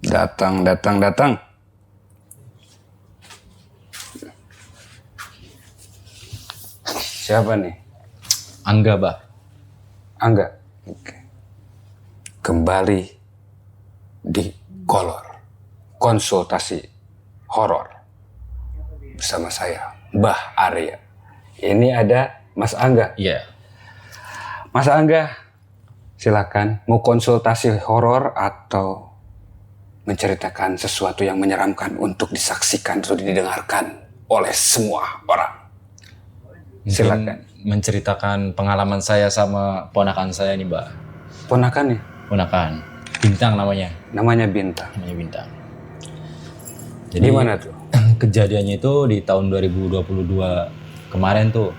Datang. Siapa nih? Angga, Bah. Angga. Oke. Kembali di Kolor. Konsultasi horor. Bersama saya, Mbah Arya. Ini ada Mas Angga. Iya. Mas Angga, silakan. Mau konsultasi horor atau menceritakan sesuatu yang menyeramkan untuk disaksikan atau didengarkan oleh semua orang? Silakan. Menceritakan pengalaman saya sama ponakan saya nih, Mbak. Ponakan nih? Ponakan. Bintang namanya. Namanya Bintang. Namanya Bintang. Jadi gimana tuh? Kejadiannya itu di tahun 2022 kemarin tuh.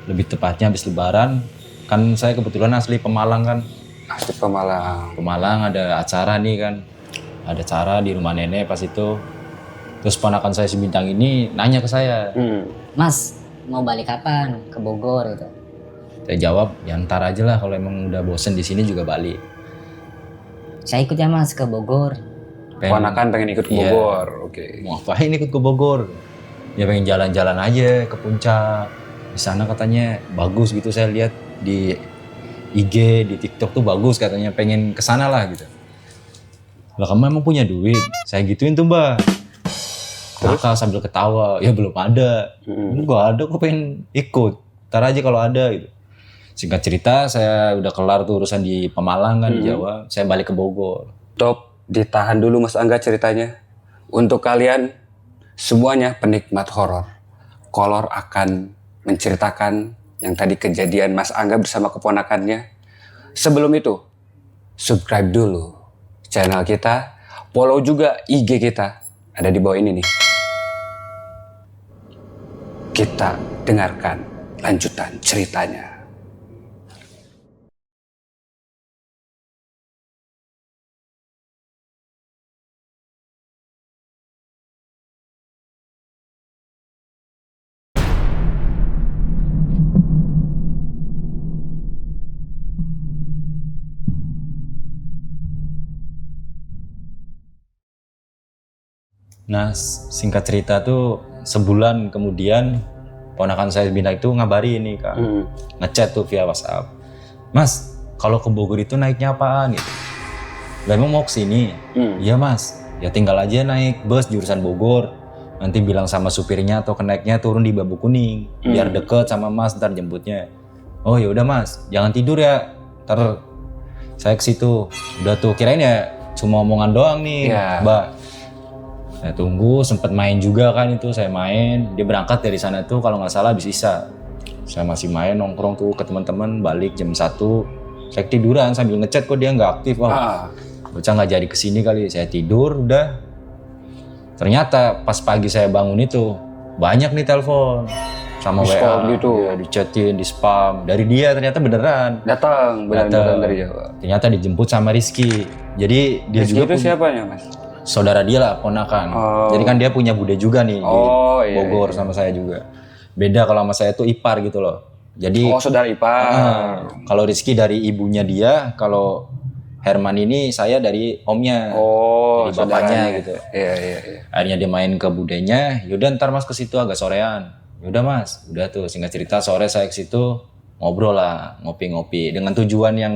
Lebih tepatnya habis lebaran. Kan saya kebetulan asli Pemalang kan. Asli Pemalang. Pemalang ada acara nih kan. Ada acara di rumah nenek pas itu. Terus ponakan saya si Bintang ini nanya ke saya. Mas, mau balik kapan ke Bogor gitu? Saya jawab, ya ntar aja lah kalau emang udah bosen di sini juga balik. Saya ikut ya Mas ke Bogor. Ponakan pengen ikut ke Iya. Bogor. Oke. Mau ngapain ikut ke Bogor? Ya pengen jalan-jalan aja ke puncak. Di sana katanya bagus gitu, saya lihat di IG, di TikTok tuh bagus katanya, pengen ke sana lah gitu. Lah kamu emang punya duit? Saya gituin tuh, Mbak. Kakak sambil ketawa, ya belum ada. Enggak ada, aku pengen ikut. Ntar aja kalau ada gitu. Singkat cerita, saya udah kelar tuh urusan di Pemalang kan, di Jawa. Saya balik ke Bogor. Top, ditahan dulu Mas Angga ceritanya. Untuk kalian semuanya penikmat horor, Kolor akan menceritakan yang tadi kejadian Mas Angga bersama keponakannya. Sebelum itu, subscribe dulu channel kita, follow juga IG kita. Ada di bawah ini nih. Kita dengarkan lanjutan ceritanya. Nah, singkat cerita tuh sebulan kemudian ponakan saya Bintang itu ngabari ini Kak. Ngechat tuh via WhatsApp. Mas, kalau ke Bogor itu naiknya apaan gitu? Lah emang mau kesini? Iya Mas, ya tinggal aja naik bus jurusan Bogor. Nanti bilang sama supirnya atau kenaiknya turun di Bambu Kuning. Biar deket sama Mas ntar jemputnya. Oh ya udah Mas, jangan tidur ya. Ntar saya ke situ. Udah tuh, kirain ya cuma omongan doang nih, Mbak. Saya tunggu, sempet main juga kan itu, saya main. Dia berangkat dari sana tuh kalau nggak salah habis Isya. Saya masih main nongkrong tuh ke teman-teman, balik jam 1. Saya ketiduran sambil ngechat kok dia nggak aktif. Bocah nggak jadi kesini kali. Saya tidur udah. Ternyata pas pagi saya bangun itu banyak nih telepon sama Di WA spam gitu. Ya, dichatin, di spam. Dari dia ternyata beneran. Datang dari Jawa. Ternyata dijemput sama Rizky. Jadi dia Rizky juga itu siapanya Mas? saudara dia lah, ponakan. Jadi kan dia punya bude juga nih di Bogor sama saya juga. Beda kalau sama saya tuh ipar gitu loh. Jadi saudara ipar. kalau Rizky dari ibunya dia, kalau Herman ini saya dari omnya. Dari bapaknya saudaranya. gitu. Iya. Akhirnya dia main ke budenya, yaudah ntar Mas ke situ agak sorean. Yaudah Mas, udah tuh singkat cerita sore saya ke situ ngobrol lah, ngopi-ngopi dengan tujuan yang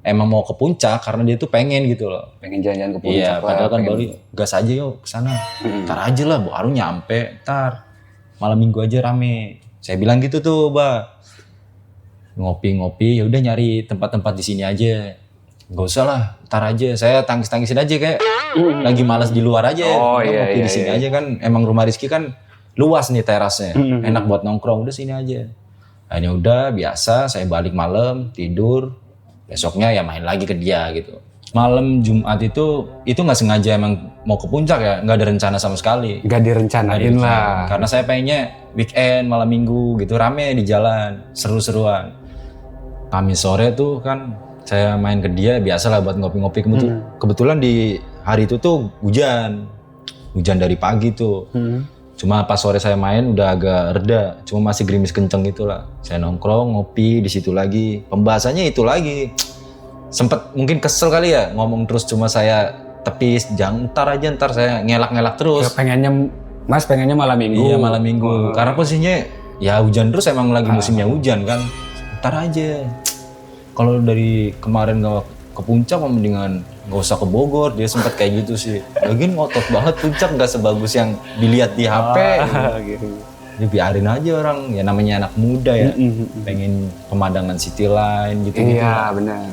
emang mau ke puncak karena dia tuh pengen gitu loh. Pengen jalan-jalan ke puncak. Iya, padahal kan baru gas aja yuk ke sana. Ntar aja lah, baru nyampe. Ntar malam minggu aja rame. Saya bilang gitu tuh, Mbak. Ngopi-ngopi, ya udah nyari tempat-tempat di sini aja. Gak usah lah, ntar aja. Saya tangis-tangisin aja kayak lagi malas di luar aja. Ngopi di sini aja kan. Emang rumah Rizky kan luas nih terasnya. Enak buat nongkrong, udah sini aja. Akhirnya udah biasa, saya balik malam, tidur. Besoknya ya main lagi ke dia gitu. Malam Jumat itu nggak sengaja emang mau ke puncak ya, nggak ada rencana sama sekali. Nggak direncanain lah. Karena saya pengennya weekend, malam minggu gitu rame di jalan, seru-seruan. Kamis sore tuh kan saya main ke dia biasalah buat ngopi-ngopi. Kebetulan di hari itu tuh hujan dari pagi tuh. Cuma pas sore saya main udah agak reda, cuma masih gerimis kenceng gitu lah. Saya nongkrong, ngopi di situ lagi. Pembahasannya itu lagi. sempet mungkin kesel kali ya ngomong terus, cuma saya tepis, jangan ntar saya ngelak-ngelak terus. Mas pengennya malam minggu. Iya malam minggu, karena posisinya ya hujan terus, emang lagi musimnya hujan kan. Ntar aja. Kalau dari kemarin gak ke puncak, mendingan gak usah ke Bogor. Dia sempat kayak gitu sih. Lagian ngotot banget, puncak gak sebagus yang dilihat di HP. Gitu. Ya biarin aja orang, ya namanya anak muda ya. Pengen pemandangan city line gitu-gitu. Iya benar.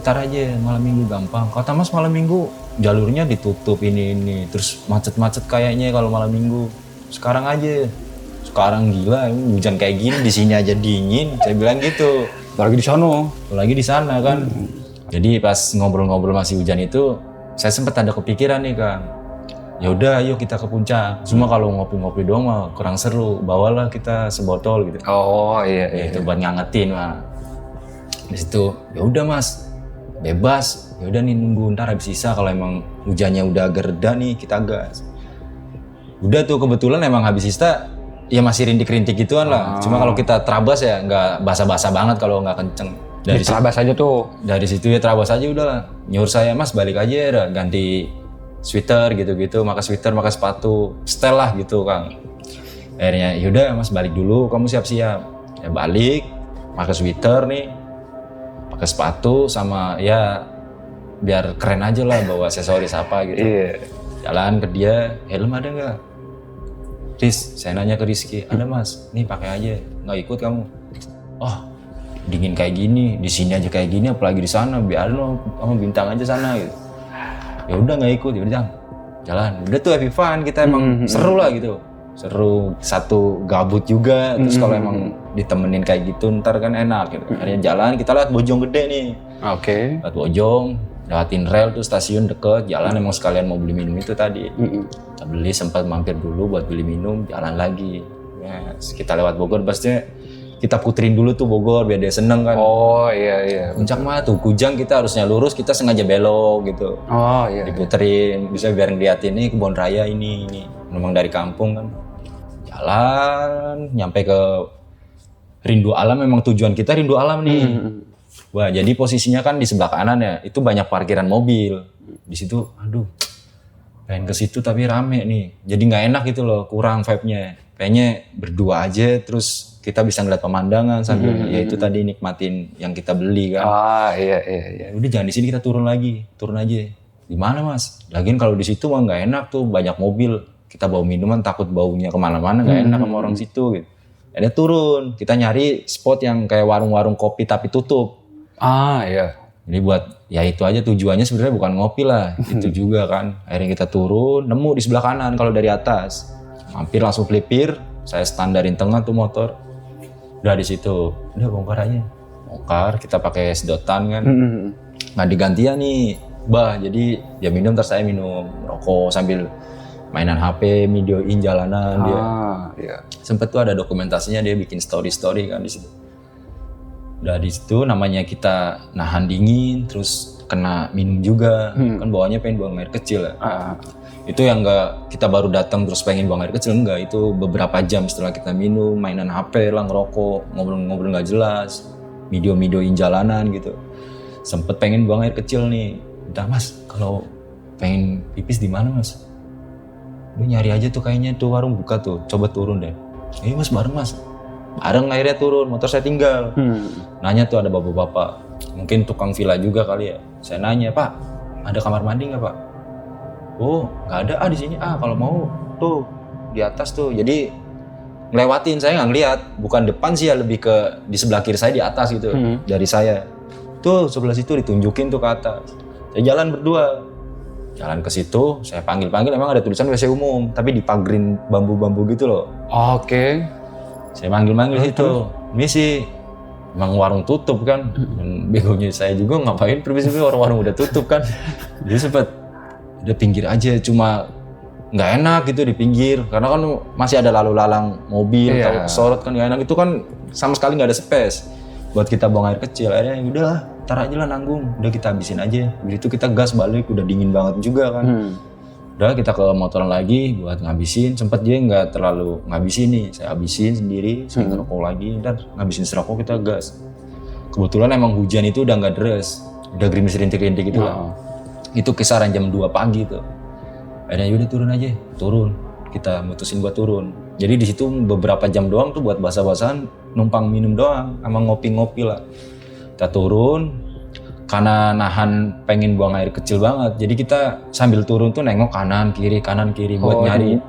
Ntar aja malam minggu gampang. Kata Mas malam minggu jalurnya ditutup ini. Terus macet-macet kayaknya kalau malam minggu. Sekarang aja. Sekarang gila, hujan kayak gini di sini aja dingin. Saya bilang gitu. Apalagi di sono. Apalagi di sana kan. Jadi pas ngobrol-ngobrol masih hujan itu, saya sempat ada kepikiran nih Kang. Ya udah, ayo kita ke puncak. Cuma kalau ngopi-ngopi doang mah kurang seru. Bawalah kita sebotol gitu. Oh iya. Itu buat ngangetin mah. Di situ, ya udah Mas, bebas. Ya udah nih nunggu ntar habis sisa, kalau emang hujannya udah agak reda nih kita gas. Udah tuh kebetulan emang habis sisa ya masih rintik-rintik gituan lah. Cuma kalau kita terabas ya nggak basah-basah banget kalau nggak kenceng. Dari terabas aja tuh. Dari situ ya terabas aja udah lah. Nyuruh saya, Mas balik aja ya, ganti sweater gitu-gitu, pakai sweater, pakai sepatu, setel lah gitu Kang. Akhirnya yaudah Mas balik dulu, kamu siap-siap. Ya balik, pakai sweater nih, pakai sepatu, sama ya biar keren aja lah bawa aksesoris apa gitu. Iya. Jalan ke dia, helm ada nggak? Riz, saya nanya ke Rizky, ada Mas, nih pakai aja, nggak ikut kamu. Oh, dingin kayak gini, di sini aja kayak gini, apalagi di sana, biarin lo, kamu bintang aja sana gitu. Ya udah nggak ikut, ya udah jalan. Udah tuh happy fun, kita emang seru lah gitu. Seru, satu gabut juga, terus kalau emang ditemenin kayak gitu ntar kan enak gitu. Akhirnya jalan, kita lihat Bojonggede nih. Oke. Lihat Bojong, lewatin rel tuh, stasiun deket, jalan emang sekalian mau beli minum itu tadi. Kita beli, sempat mampir dulu buat beli minum, jalan lagi. Yes, kita lewat Bogor, pastinya kita puterin dulu tuh Bogor biar dia seneng kan. Oh iya. Puncak mah tuh Kujang kita harusnya lurus, kita sengaja belok gitu. Oh iya. Diputerin, bisa biar ngeliatin nih kebun raya ini. Memang dari kampung kan. Jalan, nyampe ke Rindu Alam, memang tujuan kita Rindu Alam nih. Wah, jadi posisinya kan di sebelah kanan ya, itu banyak parkiran mobil. Di situ, aduh, pengen ke situ tapi rame nih. Jadi nggak enak gitu loh, kurang vibe-nya. Kayaknya berdua aja, terus kita bisa ngeliat pemandangan sambil ya itu tadi nikmatin yang kita beli kan. Ah iya. Udah jangan di sini, kita turun lagi, turun aja. Di mana Mas? Lagian kalau di situ mah nggak enak tuh, banyak mobil. Kita bawa minuman takut baunya kemana-mana, nggak enak sama orang situ gitu. Ada turun, kita nyari spot yang kayak warung-warung kopi tapi tutup. Ah iya. Jadi buat ya itu aja tujuannya, sebenarnya bukan ngopi lah, itu juga kan. Akhirnya kita turun, nemu di sebelah kanan kalau dari atas. Mampir langsung pelipir, saya standarin tengah tuh motor. Udah di situ, udah bongkar aja. Bongkar, kita pakai sedotan kan. Nah digantian nih, bah jadi dia minum terus saya minum, rokok sambil mainan HP, videoin jalanan dia. Iya. Sempet tuh ada dokumentasinya, dia bikin story kan di situ. Udah di situ namanya kita nahan dingin, terus kena minum juga. Kan bawahnya pengen buang air kecil ya. Itu yang enggak kita baru datang terus pengen buang air kecil, enggak. Itu beberapa jam setelah kita minum, mainan HP lah, ngerokok, ngobrol-ngobrol nggak jelas, videoin jalanan gitu. Sempet pengen buang air kecil nih. Udah Mas, kalau pengen pipis di mana Mas? Lu nyari aja tuh, kayaknya tuh warung buka tuh, coba turun deh. Iya Mas, bareng Mas. Bareng akhirnya turun, motor saya tinggal. Nanya tuh ada bapak-bapak, mungkin tukang villa juga kali ya. Saya nanya, Pak, ada kamar mandi nggak Pak? Oh, nggak ada di sini. Kalau mau tuh di atas tuh. Jadi ngelewatin, saya nggak ngeliat, bukan depan sih ya, lebih ke di sebelah kiri saya di atas gitu. Dari saya tuh sebelah situ ditunjukin tuh ke atas. Saya jalan berdua, jalan ke situ, saya panggil, emang ada tulisan WC umum, tapi dipagerin bambu-bambu gitu loh. Oke. Saya manggil situ, misi, emang warung tutup kan. Dan begonya saya juga ngapain permisi, warung-warung udah tutup kan. Jadi sempet udah pinggir aja, cuma nggak enak gitu di pinggir, karena kan masih ada lalu lalang mobil, kalau kesorot kan nggak enak. Itu kan sama sekali nggak ada space buat kita buang air kecil. Akhirnya udahlah, ntar aja lah nanggung, udah kita habisin aja. Begitu kita gas balik, udah dingin banget juga kan. Udah kita ke motoran lagi buat ngabisin. Sempet dia nggak terlalu ngabisin nih, saya habisin sendiri, saya ngerokok lagi, dan ngabisin serokok kita gas. Kebetulan emang hujan itu udah nggak deres, udah gerimis rintik-rintik gitu lah. Itu kisaran jam 2 pagi tuh. Akhirnya yaudah turun aja, turun. Kita mutusin buat turun. Jadi di situ beberapa jam doang tuh buat basah-basahan, numpang minum doang, sama ngopi-ngopi lah. Kita turun, karena nahan pengen buang air kecil banget. Jadi kita sambil turun tuh nengok kanan kiri buat nyari.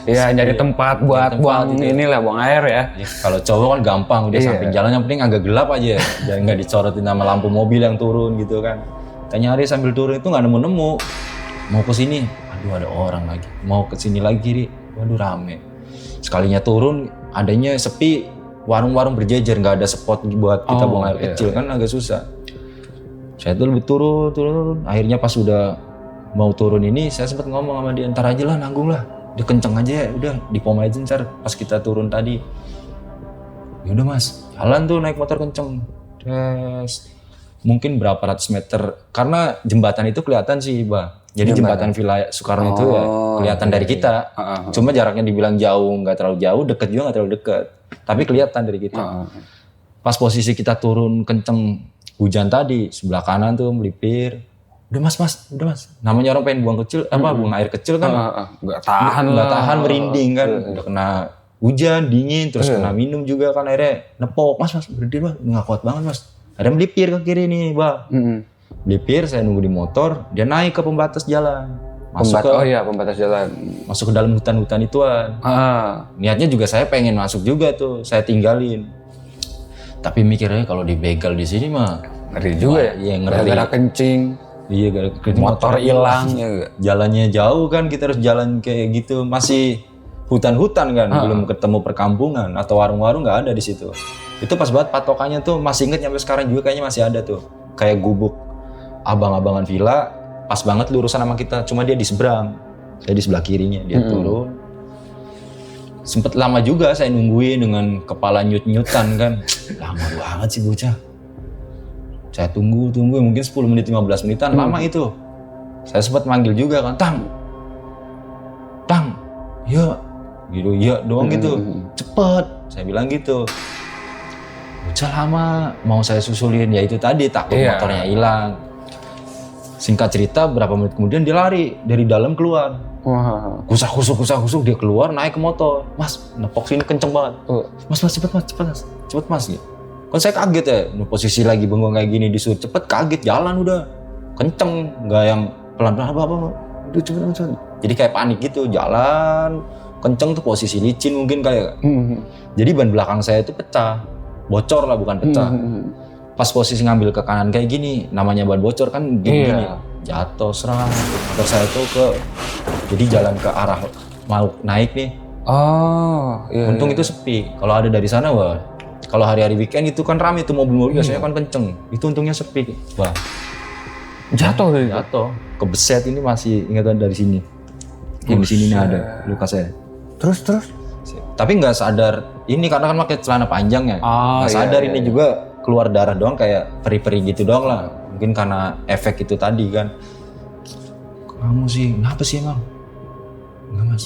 Iya, nyari tempat buat buang gitu. inilah, buang air ya. Kalau cowok kan gampang, udah samping jalan yang penting agak gelap aja, dan nggak dicorotin sama lampu mobil yang turun gitu kan. Kita nyari sambil turun itu nggak nemu-nemu. Mau ke sini, aduh ada orang lagi. Mau ke sini lagi kiri, waduh rame. Sekalinya turun, adanya sepi, warung-warung berjejer, nggak ada spot buat kita buang air kecil kan agak susah. Saya tuh lebih turun. Akhirnya pas udah mau turun ini, saya sempat ngomong sama dia, ntar aja lah nanggung lah. Dia kenceng aja ya, udah di pom aja ntar pas kita turun tadi. Ya udah mas, jalan tuh naik motor kenceng. Terus mungkin berapa ratus meter, karena jembatan itu kelihatan sih, Bah. Jadi jembatan Villa Soekarno itu ya kelihatan dari kita. Cuma jaraknya dibilang jauh, nggak terlalu jauh, deket juga nggak terlalu deket. Tapi kelihatan dari kita. Pas posisi kita turun kenceng hujan tadi, sebelah kanan tuh melipir. Udah mas, udah mas. Namanya orang pengen buang kecil, buang air kecil kan. Nggak tahan merinding kan. Udah kena hujan, dingin, terus kena minum juga kan akhirnya nepok. Mas, berhenti mas, nggak kuat banget mas. Ada melipir ke kiri nih, Bah. Melipir, saya nunggu di motor, dia naik ke pembatas jalan. Pembatas jalan. Masuk ke dalam hutan-hutan ituan. Niatnya juga saya pengen masuk juga tuh, saya tinggalin. Tapi mikirnya kalau dibegal di sini mah ngeri juga ya. Iya, ngeri. Gara-gara kencing. Iya, gara-gara motor hilang. Jalannya jauh kan, kita harus jalan kayak gitu. Masih hutan-hutan kan, belum ketemu perkampungan atau warung-warung nggak ada di situ. Itu pas banget patokannya tuh, masih inget sampai sekarang juga kayaknya masih ada tuh. Kayak gubuk abang-abangan villa, pas banget lurusan sama kita, cuma dia di seberang. Saya di sebelah kirinya, dia turun. Sempet lama juga saya nungguin dengan kepala nyut-nyutan kan. Lama banget sih bocah. Saya tunggu mungkin 10 menit 15 menitan, lama itu. Saya sempat manggil juga kan, Tang, ya, gitu, ya doang gitu, cepet, saya bilang gitu. Bocah lama, mau saya susulin, ya itu tadi takut motornya hilang. Singkat cerita, berapa menit kemudian dia lari dari dalam keluar. Kusah-kusuk dia keluar, naik ke motor. Mas, nepok sini kenceng banget. Mas, cepet mas. Gitu. Kan saya kaget ya, posisi lagi bengong kayak gini disuruh cepet, kaget, jalan udah. Kenceng, nggak yang pelan-pelan apa. Udah cepet. Jadi kayak panik gitu, jalan, kenceng tuh posisi licin mungkin kayak. Jadi ban belakang saya itu pecah, bocor lah bukan pecah. Pas posisi ngambil ke kanan kayak gini, namanya ban bocor kan gini, jatuh serang. Motor saya tuh jadi jalan ke arah mau naik nih. Untung itu sepi. Kalau ada dari sana, wah. Kalau hari-hari weekend itu kan ramai tuh mobil-mobil, biasanya kan kenceng. Itu untungnya sepi. Wah. Jatuh. Kebeset ini masih ingatan dari sini. Yang di sini nih ada luka saya. Terus? Tapi nggak sadar ini karena kan pakai celana panjang ya. Nggak sadar ini juga keluar darah doang kayak peri-peri gitu doang lah. Mungkin karena efek itu tadi kan. Kamu sih, kenapa sih emang? Enggak mas.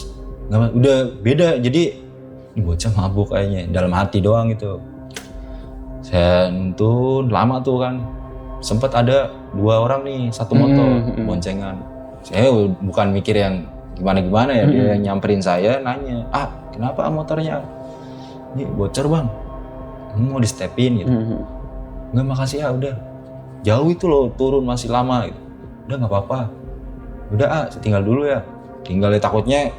Udah beda, jadi ini bocah mabuk kayaknya, dalam hati doang gitu. Saya nuntun, lama tuh kan. Sempet ada 2 orang nih, satu motor, boncengan. Saya bukan mikir yang gimana-gimana ya, dia nyamperin saya, nanya, kenapa motornya? Ini bocor bang, mau di stepin gitu. Enggak makasih ya, udah. Jauh itu loh, turun masih lama gitu. Udah gak apa-apa. Udah tinggal dulu ya. Tinggal takutnya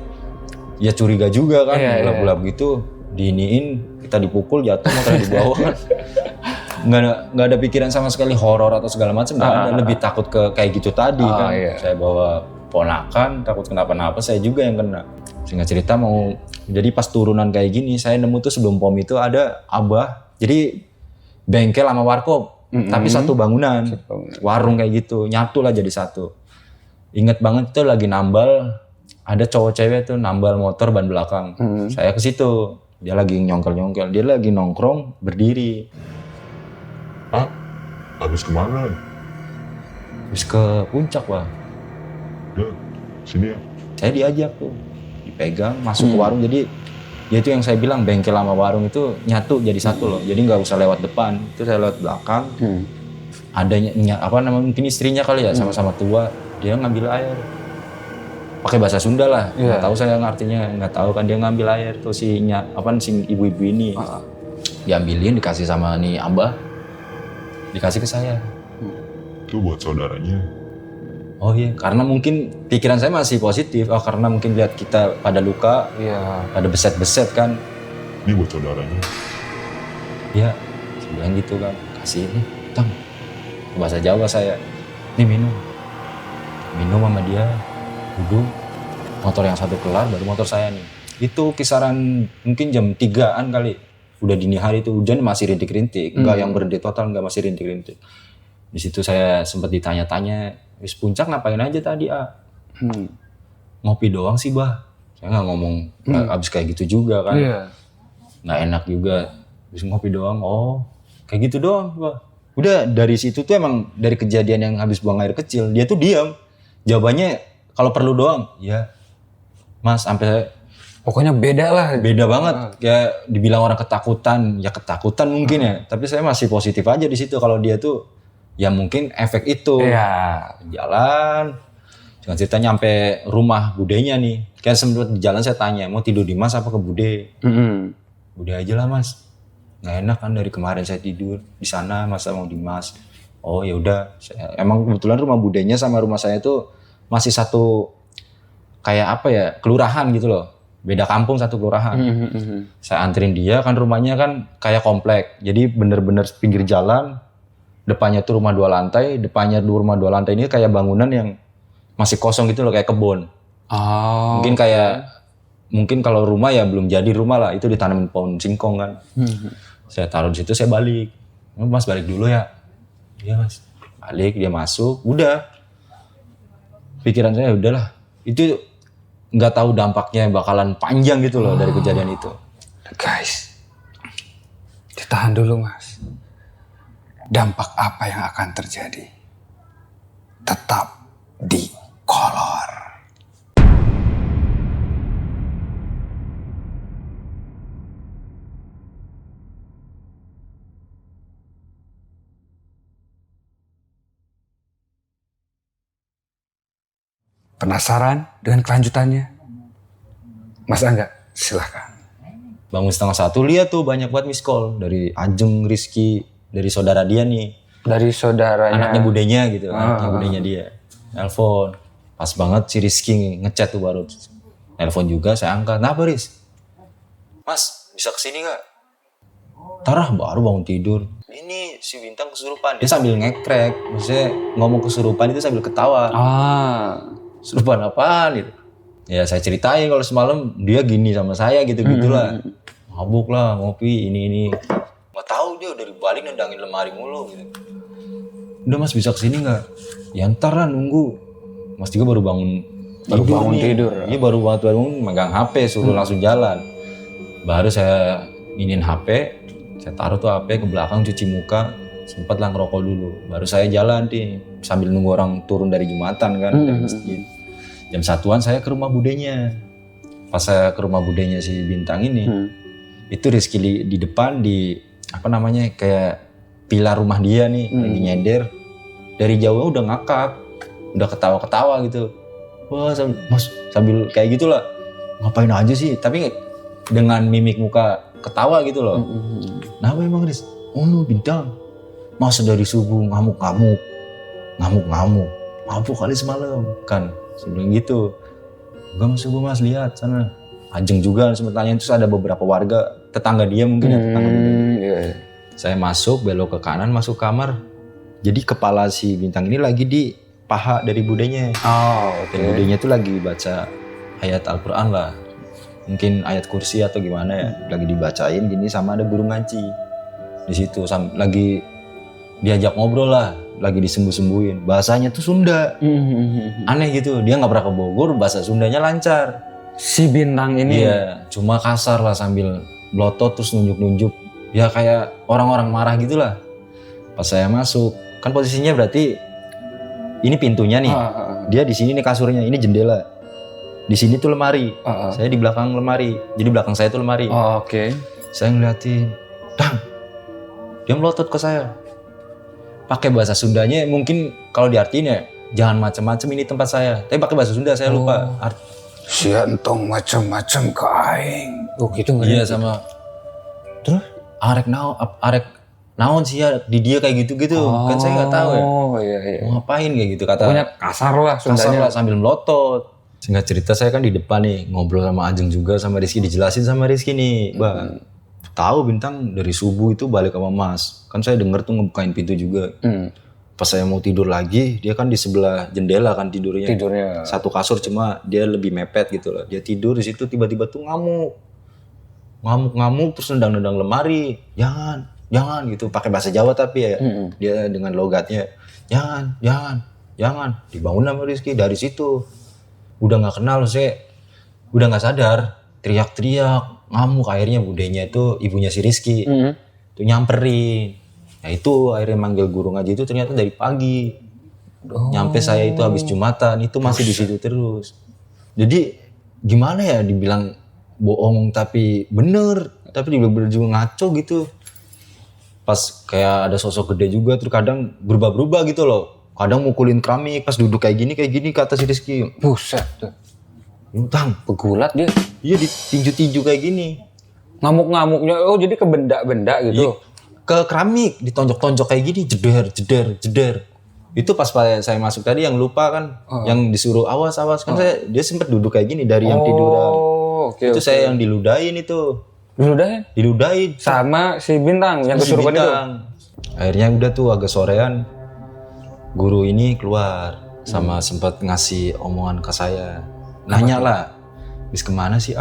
ya curiga juga kan, gelap-gelap gitu. Diiniin, kita dipukul, jatuh motornya di bawah kan. Nggak ada pikiran sama sekali horor atau segala macam, lebih takut ke kayak gitu tadi kan. Saya bawa ponakan, takut kenapa-napa, saya juga yang kena. Singkat cerita jadi pas turunan kayak gini, saya nemu tuh sebelum pom itu ada abah, jadi bengkel sama warkop, tapi satu bangunan, warung kayak gitu, nyatu lah jadi satu. Ingat banget tuh lagi nambal, ada cowok cewek tuh nambal motor ban belakang. Saya ke situ, dia lagi nyongkel-nyongkel, dia lagi nongkrong berdiri. Habis kemana? Habis ke puncak, Pak. Udah, sini ya. Saya diajak tuh, dipegang, masuk ke warung. Jadi ya itu yang saya bilang, bengkel sama warung itu nyatu jadi satu loh. Jadi nggak usah lewat depan, itu saya lewat belakang. adanya apa namanya mungkin istrinya kali ya sama-sama tua, dia ngambil air. Pakai bahasa Sunda lah, nggak tahu saya artinya, nggak tahu kan dia ngambil air tuh si ibu-ibu ini, diambilin dikasih sama nih Abah, dikasih ke saya. Itu buat saudaranya. Oh iya, karena mungkin pikiran saya masih positif, karena mungkin lihat kita pada luka, pada beset-beset kan, Ini buat saudaranya. ya sebilang gitu kan, kasih ini, tang, bahasa Jawa saya, ini minum sama dia. Duduk, motor yang satu kelar, baru motor saya nih. Itu kisaran mungkin jam 3-an kali. Udah dini hari itu, hujan masih rintik-rintik. Enggak yang berhenti total, enggak, masih rintik-rintik. Di situ saya sempat ditanya-tanya, wis puncak ngapain aja tadi, A? Ngopi doang sih, Bah. Saya nggak ngomong abis kayak gitu juga kan. Nggak enak juga. Wis ngopi doang, oh kayak gitu doang, Bah. Udah dari situ tuh emang dari kejadian yang habis buang air kecil, dia tuh diam. Jawabannya kalau perlu doang, ya Mas, sampai Pokoknya beda lah. beda banget. Kayak dibilang orang ketakutan, ya ketakutan mungkin ya. Tapi saya masih positif aja di situ. Kalau dia tuh, ya mungkin efek itu. Jalan, jangan ceritanya sampai rumah budenya nih. Kayak sempat di jalan saya tanya, mau tidur di Mas apa ke Bude? Bude aja lah Mas. Nggak enak kan dari kemarin saya tidur di sana, masa mau di Mas. Oh ya udah. Emang kebetulan rumah budenya sama rumah saya tuh masih satu kayak apa ya, kelurahan gitu loh, beda kampung satu kelurahan. Saya anterin dia kan, rumahnya kan kayak komplek, jadi bener-bener pinggir jalan, depannya tuh rumah 2 lantai, depannya rumah 2 lantai ini kayak bangunan yang masih kosong gitu loh, kayak kebun. Mungkin kayak mungkin kalau rumah ya belum jadi rumah lah, itu ditanamin pohon singkong kan. Saya taruh di situ, saya balik. Mas balik dulu ya. Iya Mas. Balik, dia masuk, udah. Pikiran saya udahlah, itu nggak tahu dampaknya bakalan panjang gitu loh dari kejadian itu. Guys, ditahan dulu Mas. Dampak apa yang akan terjadi? Tetap di Kolor. Penasaran dengan kelanjutannya? Mas Angga, silahkan. Bangun 12:30 lihat tuh banyak banget miss call dari Ajeng, Rizky, dari saudara dia nih, Dari saudaranya. anaknya budenya gitu, anaknya budenya dia. Nelpon, pas banget si Rizky ngechat tuh baru. Nelpon juga, saya angkat. Kenapa Riz? Mas, bisa kesini nggak? Tarah baru bangun tidur. Ini si Bintang kesurupan. Dia sambil ngekrek, maksudnya ngomong kesurupan itu sambil ketawa. Kesurupan apaan gitu? Ya saya ceritain kalau semalam dia gini sama saya gitu-gitulah. Mabuk lah, ngopi, ini. Nggak tahu dia udah dibalik nendangin lemari mulu gitu. Udah Mas bisa kesini nggak? Ya ntar lah nunggu. Mas juga baru bangun tidur. Iya baru bangun megang HP, suruh langsung jalan. Baru saya inin HP, saya taruh tuh HP ke belakang cuci muka, sempat lah ngerokok dulu. Baru saya jalan nih sambil nunggu orang turun dari jumatan kan dari masjid. Jam 1-an saya ke rumah budenya. Pas saya ke rumah budenya si Bintang ini, itu Rizky di depan di apa namanya kayak pilar rumah dia nih lagi nyender. Dari jauh udah ngakak, udah ketawa-ketawa gitu. Wah sambil kayak gitulah, ngapain aja sih? Tapi dengan mimik muka ketawa gitu loh. Kenapa emang Riz? Oh Bintang, masa dari subuh ngamuk-ngamuk, mabuk kali semalam kan? Sebelum gitu, enggak Mas subuh Mas lihat sana. Ajeng juga sempet tanya, terus ada beberapa warga tetangga dia mungkin ya tetangga budenya. Saya masuk belok ke kanan masuk kamar. Jadi kepala si Bintang ini lagi di paha dari budenya. Dan budenya tuh lagi baca ayat Al-Quran lah. Mungkin ayat kursi atau gimana ya. Lagi dibacain gini sama ada burung nganci. Di situ lagi diajak ngobrol lah. Lagi disembuh-sembuhin. Bahasanya tuh Sunda. Aneh gitu. Dia gak pernah ke Bogor, bahasa Sundanya lancar. Si Bintang ini? Iya, cuma kasar lah sambil blotot terus nunjuk-nunjuk. Ya kayak orang-orang marah gitu lah. Pas saya masuk, kan posisinya berarti ini pintunya nih. Dia di sini nih kasurnya, ini jendela. Di sini tuh lemari. Saya di belakang lemari. Jadi belakang saya tuh lemari. Saya ngeliatin, Dang. Dia melotot ke saya. pakai bahasa Sundanya mungkin kalau diartiin ya jangan macam-macam ini tempat saya. Tapi pakai bahasa Sunda saya lupa. Si entong macam-macam ke aing. Oh gitu nggak? Iya sama. Terus arek naon sih ya di dia kayak gitu-gitu. Kan saya nggak tahu ya. Oh iya. Mau ngapain kayak gitu kata. Pokoknya kasar lah kasar Sundanya. lah sambil melotot. Singkat cerita saya kan di depan nih ngobrol sama Ajeng juga sama Rizky, dijelasin sama Rizky nih, Bang. Tahu Bintang dari subuh itu balik sama Mas. Kan saya denger tuh ngebukain pintu juga. Pas saya mau tidur lagi, dia kan di sebelah jendela kan tidurnya. Satu kasur cuma dia lebih mepet gitu loh. Dia tidur di situ tiba-tiba tuh ngamuk terus nendang-nendang lemari. Jangan gitu. Pakai bahasa Jawa tapi ya. Dia dengan logatnya. Jangan. Dibangun sama Rizky dari situ. Udah nggak kenal saya, udah nggak sadar, teriak-teriak, ngamuk. Akhirnya budenya itu ibunya si Rizky, tuh nyamperin. Nah itu akhirnya manggil guru ngaji itu ternyata dari pagi. Nyampe saya itu habis Jumatan, itu masih di situ terus. Jadi gimana ya dibilang bohong tapi bener, tapi bener juga ngaco gitu. Pas kayak ada sosok gede juga terus kadang berubah-berubah gitu loh. Kadang mukulin keramik pas duduk kayak gini kata si Rizky. Buset tuh. Utang, Pegulat dia. iya ditinju-tinju kayak gini. Ngamuk-ngamuknya, oh jadi ke benda-benda gitu. Ke keramik, ditonjok-tonjok kayak gini, jeder. Itu pas saya masuk tadi yang lupa kan, yang disuruh awas kan dia sempet duduk kayak gini dari yang tiduran. Oke. Itu saya yang diludahin itu. Diludahin Sama si Bintang yang kesurupan itu. Akhirnya udah tuh agak sorean, guru ini keluar sama sempat ngasih omongan ke saya. Nanya lah, habis kemana sih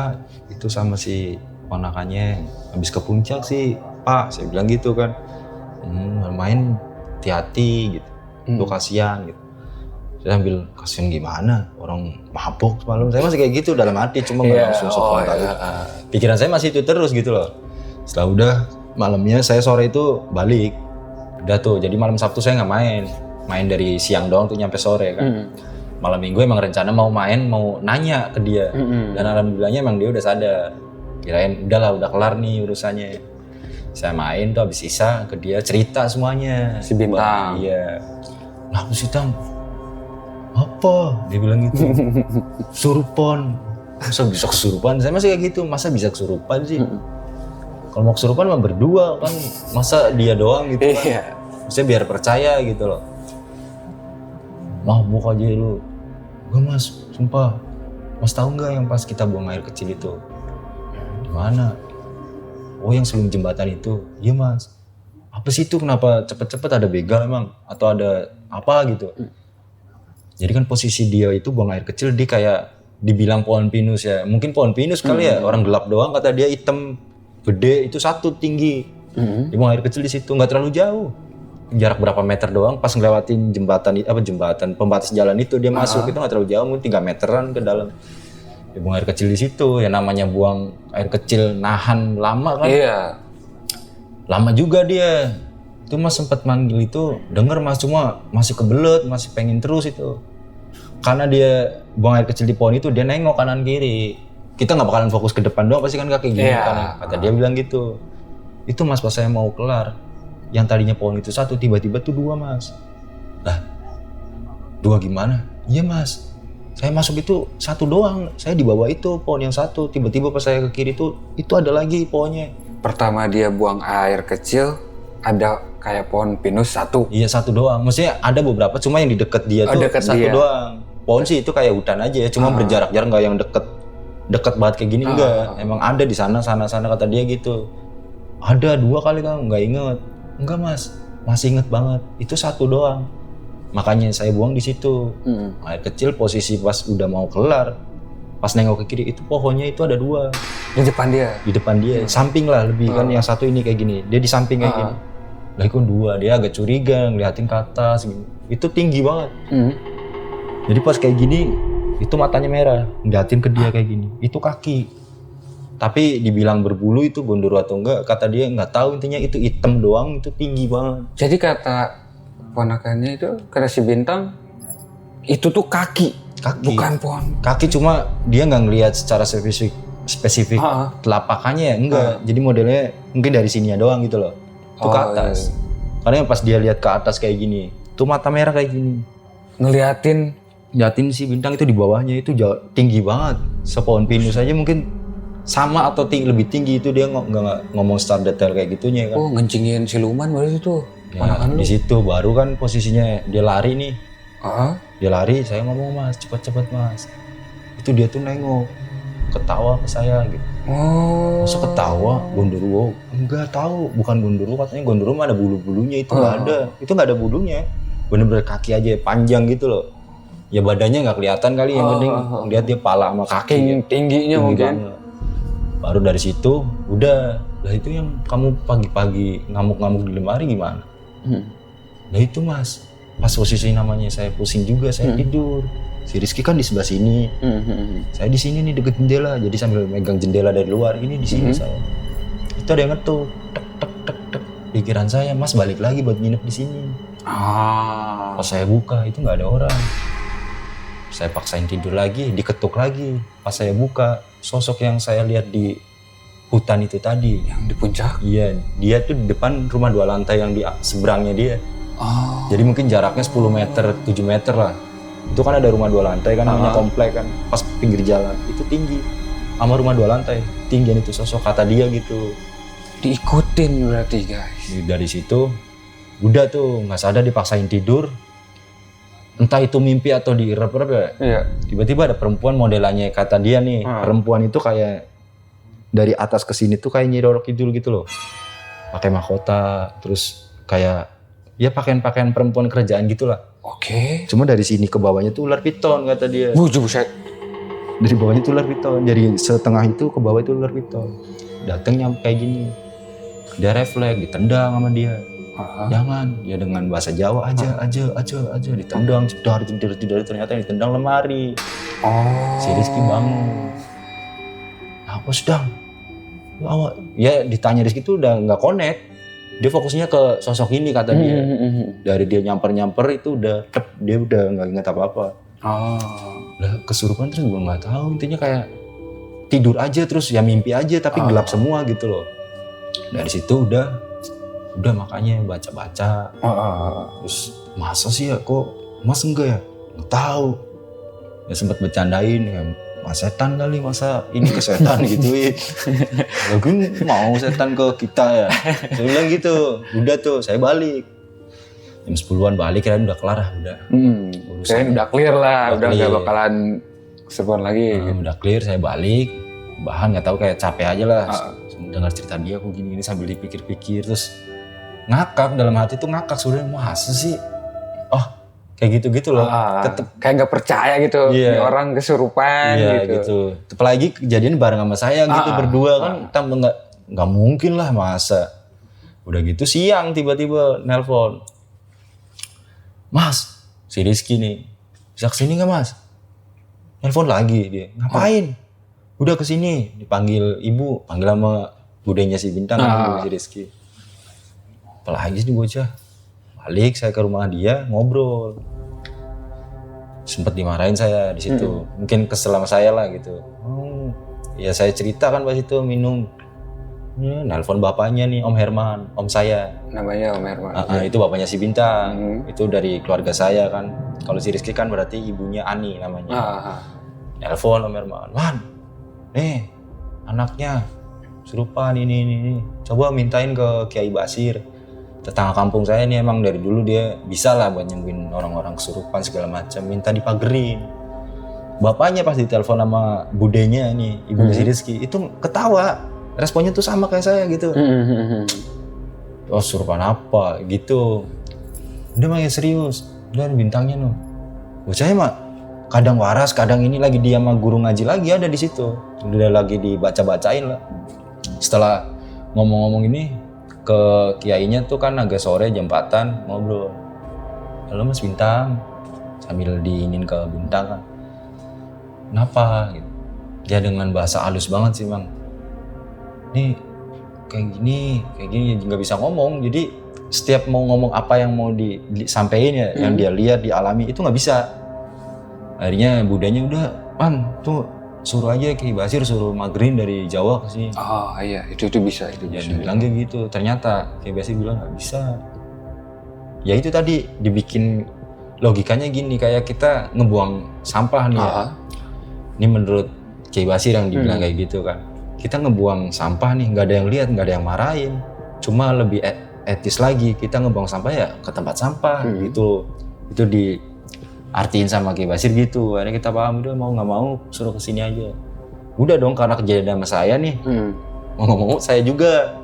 itu sama si ponakannya, habis ke puncak sih Pak, saya bilang gitu kan. Main hati-hati gitu, tuh kasihan gitu. Saya ambil kasihan gimana, orang mabok semalam. Saya masih kayak gitu dalam hati, cuma nggak langsung frontal. Pikiran saya masih itu terus gitu loh. Setelah udah malamnya saya sore itu balik, udah tuh. Jadi malam Sabtu saya nggak main dari siang doang tuh nyampe sore kan. Malam Minggu emang rencana mau nanya ke dia. Dan alhamdulillahnya emang dia udah sadar. Kirain udah kelar nih urusannya. Saya main tuh habis Isya ke dia cerita semuanya. Si Bintang. Iya. Lah si Bintang. Apa? Dia bilang gitu. Kesurupan. Masa bisa kesurupan? Saya masih kayak gitu. Masa bisa kesurupan sih? Kalau mau kesurupan mah berdua kan. Masa dia doang gitu kan. Iya. Maksudnya biar percaya gitu loh. Mabuk aja lu. Enggak Mas, sumpah. Mas tahu nggak yang pas kita buang air kecil itu? Di mana? Oh yang sebelum jembatan itu. Iya Mas. Apa sih itu? Kenapa cepet-cepet ada begal emang? Atau ada apa gitu? Jadi kan posisi dia itu buang air kecil, dia kayak dibilang pohon pinus ya. Mungkin pohon pinus kali ya. Orang gelap doang kata dia, hitam gede itu satu tinggi. Dia buang air kecil di situ, nggak terlalu jauh. Jarak berapa meter doang, pas ngelewatin jembatan pembatas jalan itu dia masuk, itu nggak terlalu jauh, mungkin 3 meteran ke dalam. Dia buang air kecil di situ, ya namanya buang air kecil nahan lama kan. Iya. Lama juga dia. Itu Mas sempat manggil itu, denger Mas cuma masih kebelet, masih pengen terus itu. Karena dia buang air kecil di pohon itu, dia nengok kanan kiri. Kita nggak bakalan fokus ke depan doang, pasti kan kayak gini kan. Kata dia bilang gitu. Itu Mas pas saya mau kelar, yang tadinya pohon itu satu, tiba-tiba tuh 2 Mas. Lah, 2 gimana? Iya Mas, saya masuk itu 1 doang, saya di bawah itu pohon yang 1, tiba-tiba pas saya ke kiri itu ada lagi pohonnya. Pertama dia buang air kecil, ada kayak pohon pinus 1. Iya 1 doang, maksudnya ada beberapa, cuma yang di deket dia tuh 1 doang. Pohon sih itu kayak hutan aja ya, cuma berjarak-jarak, nggak yang deket banget kayak gini, enggak. Emang ada di sana kata dia gitu. Ada 2 kali kan, nggak inget. Enggak Mas, masih inget banget. Itu 1 doang. Makanya saya buang di situ. Air kecil posisi pas udah mau kelar, pas nengok ke kiri itu pohonnya itu ada 2. Di depan dia. Di depan dia, samping lah lebih kan, yang 1 ini kayak gini. Dia di samping kayak gini. Lah itu 2, dia agak curiga ngeliatin ke atas gitu. Itu tinggi banget. Jadi pas kayak gini, itu matanya merah, ngeliatin ke dia kayak gini. Itu kaki. Tapi dibilang berbulu itu gondoro atau enggak, kata dia nggak tahu, intinya itu hitam doang, itu tinggi banget. Jadi kata ponakannya itu, kata si Bintang, itu tuh kaki. Bukan pohon. Kaki, cuma dia nggak ngelihat secara spesifik telapakannya ya, enggak. Jadi modelnya mungkin dari sininya doang gitu loh. Itu ke atas. Karena pas dia lihat ke atas kayak gini, tuh mata merah kayak gini. Ngeliatin. Liatin si bintang itu di bawahnya itu tinggi banget. Sepohon pinus aja mungkin sama atau lebih tinggi itu, dia nggak ngomong secara detail kayak gitunya kan. Oh, ngencingin siluman berarti tuh. Ya, di situ baru kan posisinya dia lari nih. Dia lari, saya ngomong, "Mas, cepet-cepet Mas." Itu dia tuh nengok, ketawa ke saya gitu. Oh. Masa ketawa, gondoruo? Enggak tahu, bukan gondoruo, katanya gondoruo mah ada bulu-bulunya, itu nggak ada. Itu nggak ada bulunya, bener-bener kaki aja panjang gitu loh. Ya badannya nggak kelihatan kali, yang penting lihat dia pala sama kaki. Tingginya tinggi mungkin. Banget. Baru dari situ udah. Lah itu yang kamu pagi-pagi ngamuk-ngamuk di lemari gimana? Nah itu Mas, pas posisi namanya saya pusing juga, saya tidur. Si Rizky kan di sebelah sini, saya di sini nih deket jendela, jadi sambil megang jendela dari luar, ini di sini saya. Itu ada yang ngetuk, tek tek tek tek. Pikiran saya, Mas balik lagi buat nginep di sini. Pas saya buka itu nggak ada orang. Saya paksain tidur lagi, diketuk lagi. Pas saya buka, sosok yang saya lihat di hutan itu tadi. Yang di puncak? Iya, dia tuh di depan rumah 2 lantai yang di seberangnya dia. Jadi mungkin jaraknya 10 meter, 7 meter lah. Itu kan ada rumah 2 lantai kan, namanya komplek kan. Pas pinggir jalan, itu tinggi. Sama rumah 2 lantai, tinggian itu sosok, kata dia gitu. Diikutin berarti guys. Dari situ, udah tuh nggak sadar dipaksain tidur. Entah itu mimpi atau diirep-irep ya. Iya. Tiba-tiba ada perempuan modelannya, kata dia nih. Perempuan itu kayak dari atas ke sini tuh kayak Nyi Roro Kidul gitu loh. Pakai mahkota, terus kayak ya pakaian-pakaian perempuan kerajaan gitulah. Oke. Cuma dari sini ke bawahnya tuh ular piton, kata dia. Buset. Dari bawahnya tuh ular piton, dari setengah itu ke bawah itu ular piton. Datang nyampe kayak gini. Dia refleks, ditendang sama dia. Jangan, ya dengan bahasa Jawa aja, ditendang, jedar, ternyata ditendang lemari. Si Rizky bangun. Apa sedang? Ya ditanya Rizky tuh udah nggak connect. Dia fokusnya ke sosok ini, kata dia. Dari dia nyamper itu udah, dia udah nggak ingat apa-apa. Lah kesurupan terus gue nggak tahu, intinya kayak tidur aja terus ya mimpi aja tapi gelap semua gitu loh. Dari situ udah makanya baca-baca. Terus masa sih ya kok Mas enggak ya? Nggak tahu. Ya sempat bercandain ya, Mas setan kali, masa ini ke setan gituin. Lagu mau setan ke kita ya. Saya bilang gitu. Udah tuh saya balik. Jam 10-an balik, kirain udah kelar udah. Kirain udah clear lah, udah nggak bakalan keseruan lagi. Udah clear, saya balik. Bahan nggak tahu kayak capek aja lah. Dengar cerita dia kok gini-gini sambil dipikir-pikir, terus ngakak dalam hati tuh ngakak sebenarnya, masa sih? Oh, kayak gitu-gitu loh. Tetep kayak nggak percaya gitu. Ini orang kesurupan gitu. Apalagi kejadian bareng sama saya gitu berdua kan, tambah nggak mungkin lah masa. Udah gitu siang tiba-tiba nelpon. Mas, si Rizky nih, bisa kesini nggak Mas? Nelpon lagi dia, ngapain? Udah kesini, dipanggil ibu, panggil sama budenya si Bintang, si Rizky. Apalagi sih bocah. Balik saya ke rumah dia, ngobrol. Sempet dimarahin saya di situ. Mungkin kesel sama saya lah gitu. Ya saya cerita kan pas itu minum. Nelpon bapaknya nih, Om Herman, om saya. Namanya Om Herman. Itu bapaknya si Bintang. Itu dari keluarga saya kan. Kalau si Rizky kan berarti ibunya Ani namanya. Nelpon Om Herman, "Man, nih anaknya kesurupan ini. Coba mintain ke Kiai Basir. Tetangga kampung saya nih emang dari dulu dia bisa lah buat nyembuhin orang-orang kesurupan segala macam. Minta dipagerin." Bapaknya pas ditelepon sama budenya nih, ibunya si Rizky, itu ketawa. Responnya tuh sama kayak saya gitu. Oh surupan apa gitu. Udah mah ya serius. Udah Bintangnya loh. Bocahnya mah kadang waras, kadang ini lagi dia sama guru ngaji lagi ada di situ. Udah lagi dibaca-bacain lah. Setelah ngomong-ngomong ini ke kiainya tuh kan agak sore jam 4-an ngobrol. "Halo Mas Bintang." Sambil diinin ke Bintang kan. "Kenapa?" gitu. Dia dengan bahasa halus banget sih, Bang. "Nih kayak gini nggak bisa ngomong, jadi setiap mau ngomong apa yang mau disampaikan ya, yang dia lihat, dialami itu nggak bisa." Akhirnya budanya udah, "Man, tuh suruh aja Kiai Basir suruh magerin dari Jawa ke sini." Iya, itu bisa, itu Ya bisa. dibilang kayak gitu, ternyata Kiai Basir bilang nggak bisa. ya itu tadi dibikin logikanya gini, kayak kita ngebuang sampah nih ya. Ini menurut Kiai Basir yang dibilang kayak gitu kan. Kita ngebuang sampah nih, nggak ada yang lihat, nggak ada yang marahin. Cuma lebih etis lagi, kita ngebuang sampah ya ke tempat sampah gitu. Itu diartiin sama Kiai Basir gitu. Akhirnya kita paham, udah mau nggak mau suruh kesini aja. Udah dong, karena kejadian sama saya nih. Mau ngomong saya juga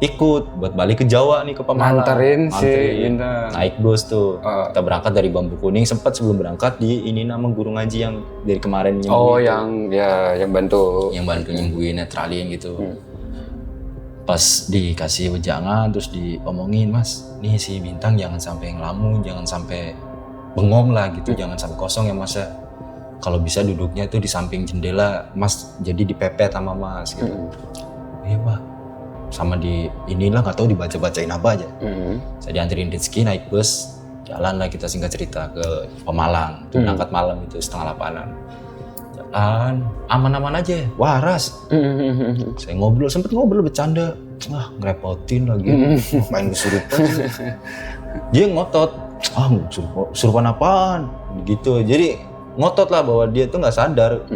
ikut buat balik ke Jawa nih, ke Pemalang. Nganterin si Bintang. Naik bus tuh. Kita berangkat dari Bambu Kuning, sempat sebelum berangkat di ini nama guru ngaji yang dari kemarin nyembuhin. Yang bantu. Yang bantu nyembuhin, netralin gitu. Pas dikasih wejangan terus diomongin, Mas, nih si Bintang jangan sampai ngelamun, jangan sampai bengong lah gitu, jangan sampai kosong ya Mas ya. Kalau bisa duduknya tuh di samping jendela, Mas, jadi dipepet sama Mas gitu. Iya Pak. Sama di inilah nggak tahu dibaca-bacain apa aja. Saya dianterin Rizky naik bus, jalan lah kita singkat cerita ke Pemalang. Itu berangkat malam itu 7:30. Jalan aman-aman aja, waras. Saya sempet ngobrol bercanda, ngerepotin lagi, main kesurupan. Dia ngotot, kesurupan apaan? Gitu. Jadi ngotot lah bahwa dia tuh nggak sadar.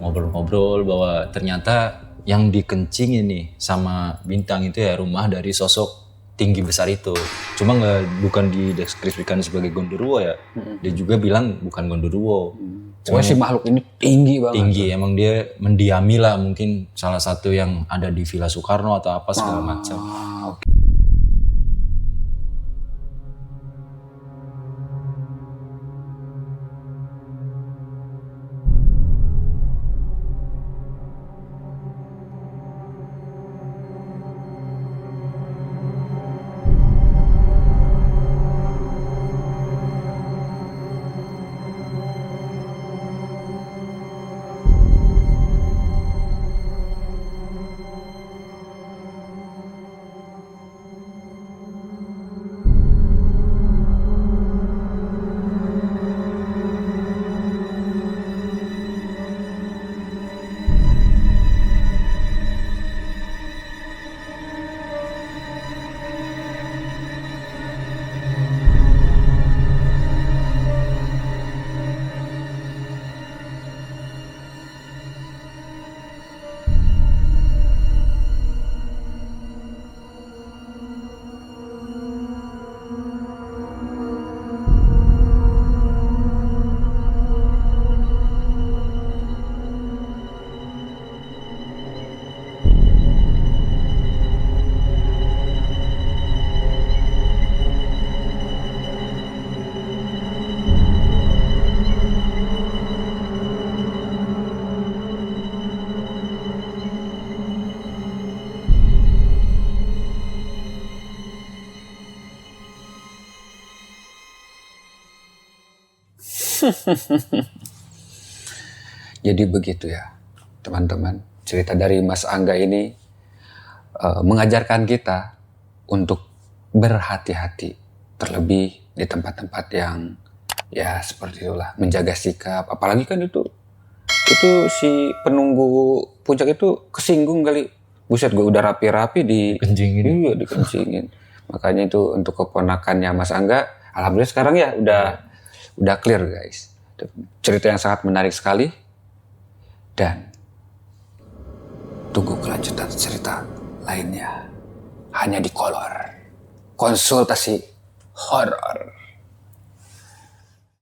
Ngobrol-ngobrol bahwa ternyata yang dikencing ini sama Bintang itu ya rumah dari sosok tinggi besar itu. Cuma bukan dideskripsikan sebagai Gondoruo ya. Dia juga bilang bukan Gondoruo. Cuma si makhluk ini tinggi banget. Tinggi, emang dia mendiami lah, mungkin salah satu yang ada di Villa Soekarno atau apa segala macam. Jadi begitu ya teman-teman, cerita dari Mas Angga ini mengajarkan kita untuk berhati-hati, terlebih di tempat-tempat yang ya seperti itulah, menjaga sikap. Apalagi kan itu si penunggu puncak itu kesinggung kali, buset gue udah rapi-rapi Kencingin. Iya, dikencingin. Makanya itu untuk keponakannya Mas Angga, alhamdulillah sekarang ya udah clear guys. Cerita yang sangat menarik sekali. Dan tunggu kelanjutan cerita lainnya hanya di Kolor Konsultasi Horor.